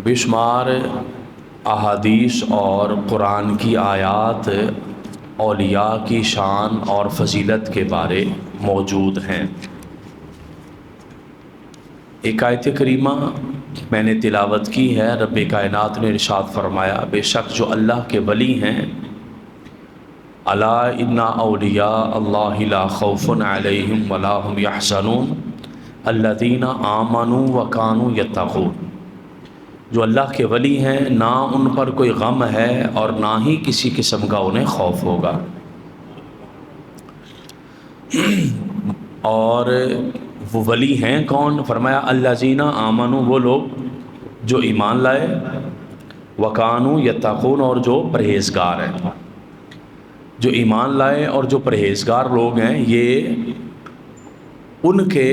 बेशुमार अहादीस और कुरान की आयात औलिया की शान और फजीलत के बारे मौजूद हैं। एक आयत करीमा मैंने तिलावत की है। रब कायनात ने इरशाद फरमाया, बेशक जो अल्लाह के वली हैं, अला इन्ना औलिया अल्लाहि ला खौफुन अलैहिम वला हुम यहज़नून अल्लज़ीना आमनू व कानू यत्तक़ून। जो अल्लाह के वली हैं, ना उन पर कोई गम है और ना ही किसी किस्म का उन्हें खौफ होगा। और वो वली हैं कौन? फरमाया अल्लज़ीना आमनू, वो लोग जो ईमान लाए, वकानू यत्तक़ून, और जो परहेज़गार हैं। जो ईमान लाए और जो परहेज़गार लोग हैं, ये उनके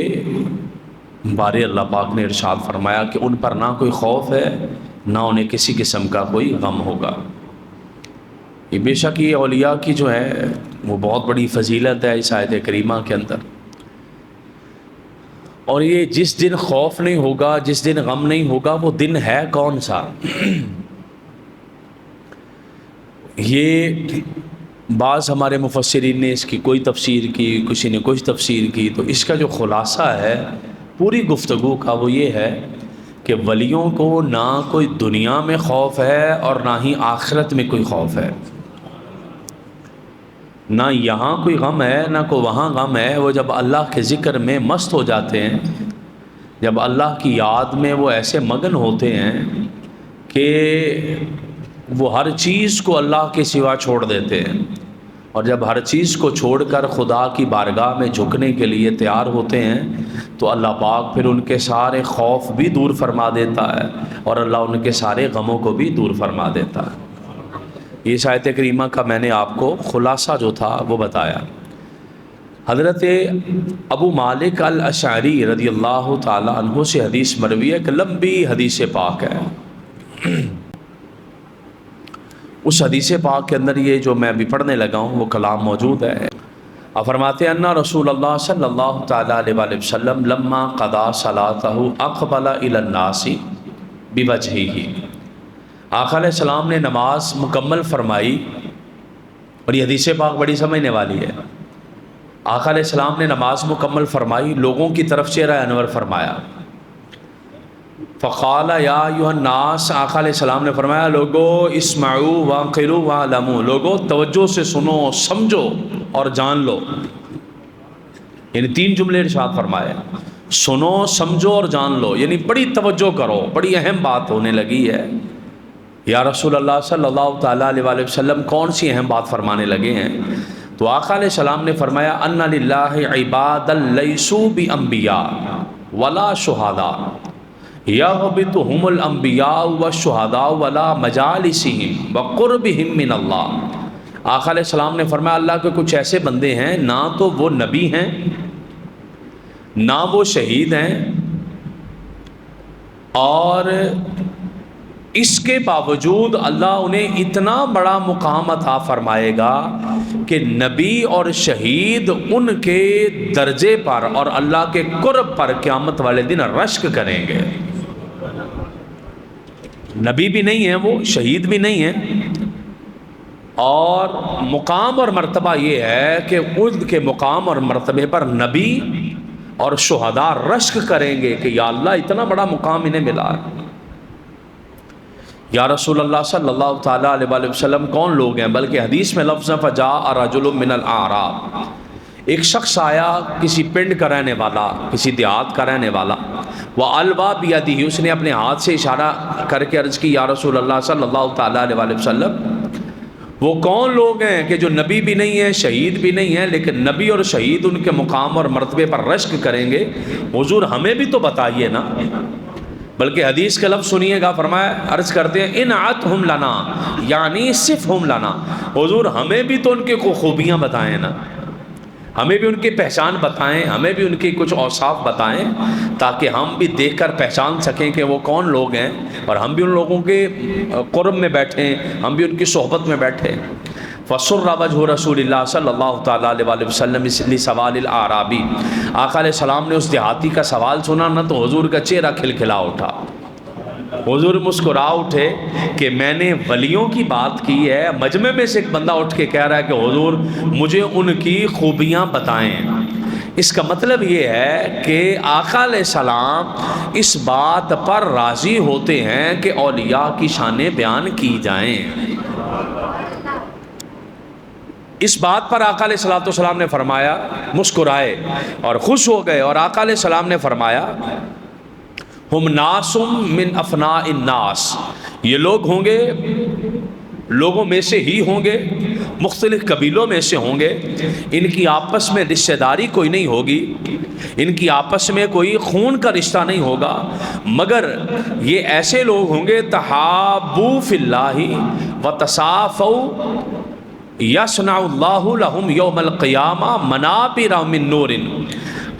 बारे अल्लाह पाक ने इरशाद फरमाया कि उन पर ना कोई खौफ है, ना उन्हें किसी किस्म का कोई गम होगा। ये बेशक ये औलिया की जो है वो बहुत बड़ी फजीलत है इस आयत करीमा के अंदर। और ये जिस दिन खौफ नहीं होगा, जिस दिन गम नहीं होगा, वो दिन है कौन सा? ये बाज़ हमारे मुफस्सिरीन ने इसकी कोई तफसीर की, किसी ने कुछ तफसीर की। तो इसका जो खुलासा है पूरी गुफ्तगू का वो ये है कि वलियों को ना कोई दुनिया में खौफ है और ना ही आखिरत में कोई खौफ है। ना यहाँ कोई गम है, ना कोई वहाँ गम है। वो जब अल्लाह के ज़िक्र में मस्त हो जाते हैं, जब अल्लाह की याद में वो ऐसे मगन होते हैं कि वो हर चीज़ को अल्लाह के सिवा छोड़ देते हैं, और जब हर चीज़ को छोड़कर खुदा की बारगाह में झुकने के लिए तैयार होते हैं, तो अल्लाह पाक फिर उनके सारे खौफ भी दूर फरमा देता है और अल्लाह उनके सारे गमों को भी दूर फरमा देता है। इस आयत करीमा का मैंने आपको खुलासा जो था वो बताया। हज़रत अबू मालिक अल अशअरी रज़ियल्लाहु ताला अन्हु से हदीस मरवी है, एक लंबी हदीस पाक है। उस हदीस पाक के अंदर ये जो मैं अभी पढ़ने लगा हूँ वो कलाम मौजूद है। आप फरमाते हैं, अन्ना रसूलुल्लाह सल्लल्लाहु ताला अलैहि वसल्लम लम्मा क़दा सलातहु अक़बला इलन नासी बिवजहिही। आक़ा अलैहिस्सलाम ने नमाज मुकम्मल फरमाई, और ये हदीस पाक बड़ी समझने वाली है। आक़ा अलैहिस्सलाम ने नमाज मुकम्मल फरमाई, लोगों की तरफ चेहरा अनवर फरमाया। फ़क़ाला या अय्युहन्नास, आक़ा अलैहिस्सलाम ने फरमाया, लोगो इस्माऊ वाक़िलू वालमू, लोगो तवज्जो से सुनो, समझो और जान लो। यानी 3 जुमले इरशाद फरमाए, सुनो, समझो और जान लो। यानी बड़ी तवज्जो करो, बड़ी अहम बात होने लगी है। या रसूल अल्लाह सल्लल्लाहु ताला अलैहि वसल्लम, कौन सी अहम बात फरमाने लगे हैं? तो आक़ा अलैहिस्सलाम ने फरमाया, अन्ना लिल्लाहि इबादन लैसू बि अंबिया वला शुहदा यग़बितुहुमुल अंबिया व शुहदा वला मजालिसिहिम व क़ुर्बिहिम मिनल्लाह। आक़ा अलैहिस्सलाम ने फरमाया, अल्लाह के कुछ ऐसे बंदे हैं, ना तो वो नबी हैं, ना वो शहीद हैं, और इसके बावजूद अल्लाह उन्हें इतना बड़ा मुकाम अता फरमाएगा कि नबी और शहीद उनके दर्जे पर और अल्लाह के कुर्ब पर क़यामत वाले दिन रश्क करेंगे। नबी भी नहीं है वो, शहीद भी नहीं है, और मुकाम और मर्तबा ये है कि उनके मुकाम और मर्तबे पर नबी और शुहदा रश्क करेंगे कि या अल्लाह इतना बड़ा मुकाम इन्हें मिला है। या रसूल अल्लाह सल्लल्लाहु ताला अलैहि वसल्लम, कौन लोग हैं? बल्कि हदीस में लफ्ज़ फ़जा रजुलुम मिनल आराब, एक शख्स आया, किसी पिंड का रहने वाला, किसी देहात का रहने वाला। वह अलवा बियदिही, उसने अपने हाथ से इशारा करके अर्ज़ की, या रसूल अल्लाह सल्लल्लाहु ताला अलैहि वसल्लम, वो कौन लोग हैं कि जो नबी भी नहीं है, शहीद भी नहीं है, लेकिन नबी और शहीद उनके मुकाम और मर्तबे पर रश्क करेंगे? हुज़ूर हमें भी तो बताइए ना। बल्कि हदीस के लफ्ज़ सुनिएगा, फरमाया, अर्ज़ करते हैं, इन आतहुम लना, यानी सिफ़हुम लना, हुज़ूर हमें भी तो उनके खूबियाँ बताएं ना, हमें भी उनकी पहचान बताएं, हमें भी उनकी कुछ औसाफ बताएं, ताकि हम भी देखकर पहचान सकें कि वो कौन लोग हैं, और हम भी उन लोगों के क़ुर्ब में बैठें, हम भी उनकी सोहबत में बैठें। फ़सुर्रा वजहु रसूलिल्लाह सल्लल्लाहु ताला अलैहि वसल्लम लिसवालिल आराबी। आका अलैहिस्सलाम ने उस देहाती का सवाल सुना ना तो हुजूर का चेहरा खिलखिला उठा। हुजूर मुस्कुरा उठे कि मैंने वलियों की बात की है। मजमे में से एक बंदा उठ के कह रहा है कि हुजूर मुझे उनकी खूबियाँ बताएं। इसका मतलब ये है कि आका अलैहिस्सलाम इस बात पर राज़ी होते हैं कि औलिया की शानें बयान की जाएं। इस बात पर आका अलैहिस्सलाम ने फरमाया, मुस्कुराए और खुश हो गए, और आका अलैहिस्सलाम ने फरमाया हुम नासुम मिन अफना इन्नास, ये लोग होंगे, लोगों में से ही होंगे, मुख्तलिफ कबीलों में से होंगे, इनकी आपस में रिश्तेदारी कोई नहीं होगी, इनकी आपस में कोई खून का रिश्ता नहीं होगा, मगर ये ऐसे लोग होंगे तहाबू फिल्लाही व तसाफ़ौ यस्नउल्लाहु लहुम यौमल क़ियामा मनाबिर मिन नूरिन।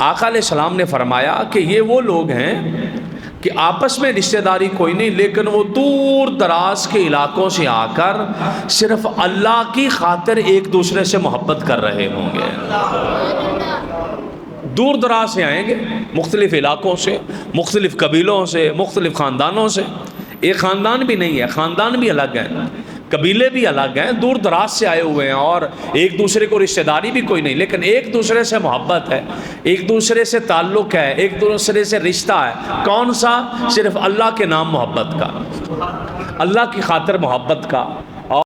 आका अलैहिस्सलाम ने फरमाया कि ये वो लोग हैं कि आपस में रिश्तेदारी कोई नहीं, लेकिन वो दूर दराज के इलाकों से आकर सिर्फ अल्लाह की खातिर एक दूसरे से मोहब्बत कर रहे होंगे। दूर दराज से आएंगे, मुख्तलिफ इलाकों से, मुख्तलिफ कबीलों से, मुख्तलिफ ख़ानदानों से। एक ख़ानदान भी नहीं है, ख़ानदान भी अलग हैं, कबीले भी अलग हैं, दूर दराज से आए हुए हैं, और एक दूसरे को रिश्तेदारी भी कोई नहीं, लेकिन एक दूसरे से मोहब्बत है, एक दूसरे से ताल्लुक़ है, एक दूसरे से रिश्ता है। कौन सा? सिर्फ अल्लाह के नाम मोहब्बत का, अल्लाह की खातिर मोहब्बत का।